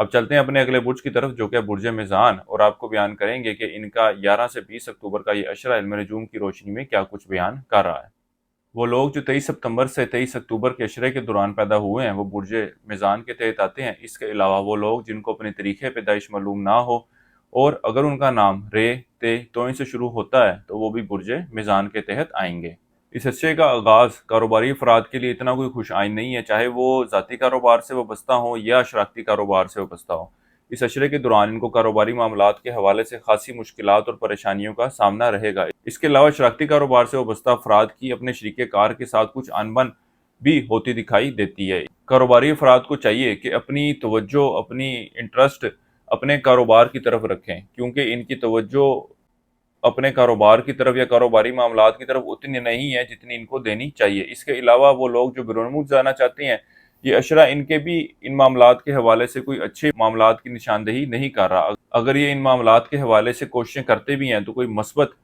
اب چلتے ہیں اپنے اگلے برج کی طرف جو کہ برج میزان، اور آپ کو بیان کریں گے کہ ان کا 11 سے 20 اکتوبر کا یہ اشرہ علم نجوم کی روشنی میں کیا کچھ بیان کر رہا ہے۔ وہ لوگ جو 23 ستمبر سے 23 اکتوبر کے اشرے کے دوران پیدا ہوئے ہیں وہ برج میزان کے تحت آتے ہیں۔ اس کے علاوہ وہ لوگ جن کو اپنے طریقے پیدائش معلوم نہ ہو اور اگر ان کا نام رے تے توئیں سے شروع ہوتا ہے تو وہ بھی برج میزان کے تحت آئیں گے۔ اس اشرے کا آغاز کاروباری افراد کے لیے اتنا کوئی خوش آئند نہیں ہے، چاہے وہ ذاتی کاروبار سے وابستہ ہوں یا شراکتی کاروبار سے وابستہ ہوں۔ اس اشرے کے دوران ان کو کاروباری معاملات کے حوالے سے خاصی مشکلات اور پریشانیوں کا سامنا رہے گا۔ اس کے علاوہ شراکتی کاروبار سے وابستہ افراد کی اپنے شریک کار کے ساتھ کچھ انبن بھی ہوتی دکھائی دیتی ہے۔ کاروباری افراد کو چاہیے کہ اپنی توجہ، اپنی انٹرسٹ اپنے کاروبار کی طرف رکھیں، کیونکہ ان کی توجہ اپنے کاروبار کی طرف یا کاروباری معاملات کی طرف اتنی نہیں ہے جتنی ان کو دینی چاہیے۔ اس کے علاوہ وہ لوگ جو بیرون ملک جانا چاہتے ہیں، یہ اشرہ ان کے بھی ان معاملات کے حوالے سے کوئی اچھے معاملات کی نشاندہی نہیں کر رہا۔ اگر یہ ان معاملات کے حوالے سے کوششیں کرتے بھی ہیں تو کوئی مثبت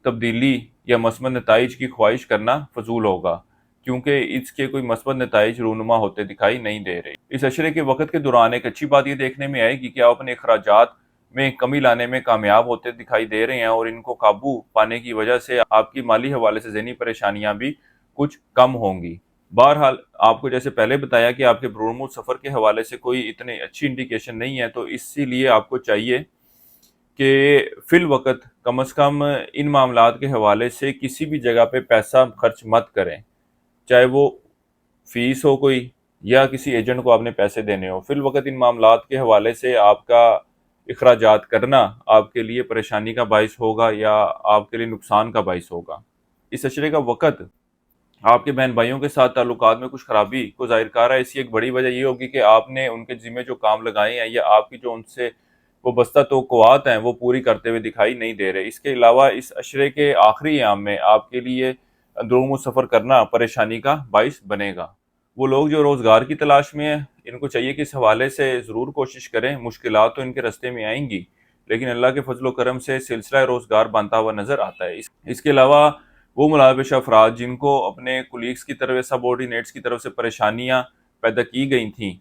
تبدیلی یا مثبت نتائج کی خواہش کرنا فضول ہوگا، کیونکہ اس کے کوئی مثبت نتائج رونما ہوتے دکھائی نہیں دے رہے۔ اس اشرے کے وقت کے دوران ایک اچھی بات یہ دیکھنے میں آئے گی کہ آپ اپنے اخراجات میں کمی لانے میں کامیاب ہوتے دکھائی دے رہے ہیں، اور ان کو قابو پانے کی وجہ سے آپ کی مالی حوالے سے ذہنی پریشانیاں بھی کچھ کم ہوں گی۔ بہرحال آپ کو جیسے پہلے بتایا کہ آپ کے بیرون ملک سفر کے حوالے سے کوئی اتنی اچھی انڈیکیشن نہیں ہے، تو اسی لیے آپ کو چاہیے کہ فی الوقت کم از کم ان معاملات کے حوالے سے کسی بھی جگہ پہ پیسہ خرچ مت کریں، چاہے وہ فیس ہو کوئی یا کسی ایجنٹ کو آپ نے پیسے دینے ہو۔ فی الوقت ان معاملات کے حوالے سے آپ کا اخراجات کرنا آپ کے لیے پریشانی کا باعث ہوگا یا آپ کے لیے نقصان کا باعث ہوگا۔ اس اشرے کا وقت آپ کے بہن بھائیوں کے ساتھ تعلقات میں کچھ خرابی کو ظاہر کر رہا ہے۔ اس کی ایک بڑی وجہ یہ ہوگی کہ آپ نے ان کے ذمہ جو کام لگائے ہیں یا آپ کی جو ان سے وہ بستہ توقعات ہیں وہ پوری کرتے ہوئے دکھائی نہیں دے رہے۔ اس کے علاوہ اس اشرے کے آخری ایام میں آپ کے لیے اندرون سفر کرنا پریشانی کا باعث بنے گا۔ وہ لوگ جو روزگار کی تلاش میں ہیں ان کو چاہیے کہ اس حوالے سے ضرور کوشش کریں۔ مشکلات تو ان کے رستے میں آئیں گی، لیکن اللہ کے فضل و کرم سے سلسلہ روزگار بنتا ہوا نظر آتا ہے۔ اس کے علاوہ وہ ملابش افراد جن کو اپنے کولیگز کی طرف سب آرڈینیٹس کی طرف سے پریشانیاں پیدا کی گئی تھیں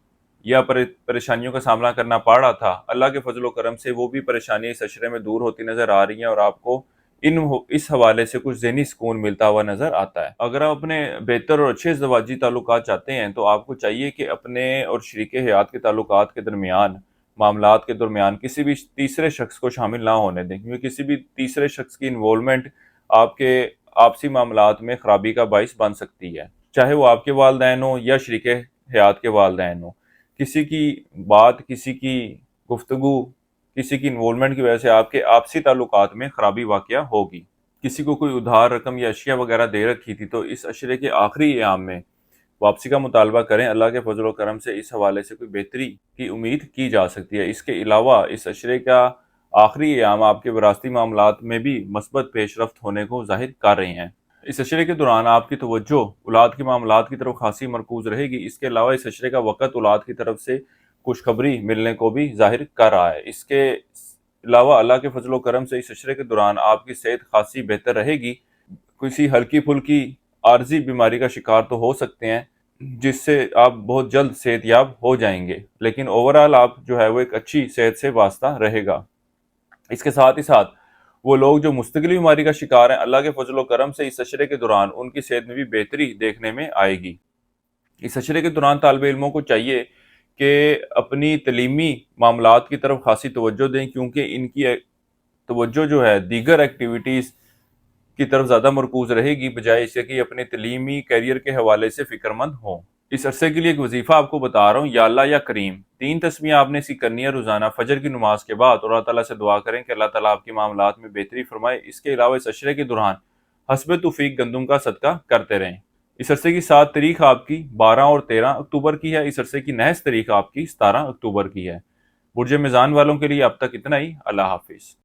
یا پریشانیوں کا سامنا کرنا پڑ رہا تھا، اللہ کے فضل و کرم سے وہ بھی پریشانیاں اس اشرے میں دور ہوتی نظر آ رہی ہیں، اور آپ کو اس حوالے سے کچھ ذہنی سکون ملتا ہوا نظر آتا ہے۔ اگر آپ اپنے بہتر اور اچھے ازدواجی تعلقات چاہتے ہیں تو آپ کو چاہیے کہ اپنے اور شریک حیات کے تعلقات کے درمیان، معاملات کے درمیان کسی بھی تیسرے شخص کو شامل نہ ہونے دیں، کیونکہ کسی بھی تیسرے شخص کی انوالومنٹ آپ کے آپسی معاملات میں خرابی کا باعث بن سکتی ہے، چاہے وہ آپ کے والدین ہوں یا شریک حیات کے والدین ہوں۔ کسی کی بات، کسی کی گفتگو، کسی کی انوالومنٹ کی وجہ سے آپ کے آپسی تعلقات میں خرابی واقع ہوگی۔ کسی کو کوئی ادھار رقم یا اشیاء وغیرہ دے رکھی تھی تو اس اشرے کے آخری ایام میں واپسی کا مطالبہ کریں۔ اللہ کے فضل و کرم سے اس حوالے سے کوئی بہتری کی امید کی جا سکتی ہے۔ اس کے علاوہ اس اشرے کا آخری ایام آپ کے وراثتی معاملات میں بھی مثبت پیش رفت ہونے کو ظاہر کر رہے ہیں۔ اس اشرے کے دوران آپ کی توجہ اولاد کے معاملات کی طرف خاصی مرکوز رہے گی۔ اس کے علاوہ اس اشرے کا وقت اولاد کی طرف سے خوشخبری ملنے کو بھی ظاہر کر رہا ہے۔ اس کے علاوہ اللہ کے فضل و کرم سے اس اشرے کے دوران آپ کی صحت خاصی بہتر رہے گی۔ کسی ہلکی پھلکی عارضی بیماری کا شکار تو ہو سکتے ہیں جس سے آپ بہت جلد صحت یاب ہو جائیں گے، لیکن اوورآل آپ جو ہے وہ ایک اچھی صحت سے وابستہ رہے گا۔ اس کے ساتھ ہی ساتھ وہ لوگ جو مستقلی بیماری کا شکار ہیں، اللہ کے فضل و کرم سے اس اشرے کے دوران ان کی صحت میں بھی بہتری دیکھنے میں آئے گی۔ اس اشرے کے دوران طالب علموں کو چاہیے کہ اپنی تعلیمی معاملات کی طرف خاصی توجہ دیں، کیونکہ ان کی توجہ جو ہے دیگر ایکٹیویٹیز کی طرف زیادہ مرکوز رہے گی، بجائے اس کہ اپنے تعلیمی کیریئر کے حوالے سے فکر مند ہوں۔ اس عرصے کے لیے ایک وظیفہ آپ کو بتا رہا ہوں، یا اللہ یا کریم 3 تسمیہ آپ نے اسی کرنی ہے روزانہ فجر کی نماز کے بعد، اور اللہ تعالیٰ سے دعا کریں کہ اللہ تعالیٰ آپ کے معاملات میں بہتری فرمائے۔ اس کے علاوہ اس عشرے کے دوران حسب توفیق گندم کا صدقہ کرتے رہیں۔ اس عرصے کی 7 تاریخ آپ کی 12 اور 13 اکتوبر کی ہے۔ اس عرصے کی نحس تاریخ آپ کی 17 اکتوبر کی ہے۔ برج میزان والوں کے لیے اب تک اتنا ہی۔ اللہ حافظ۔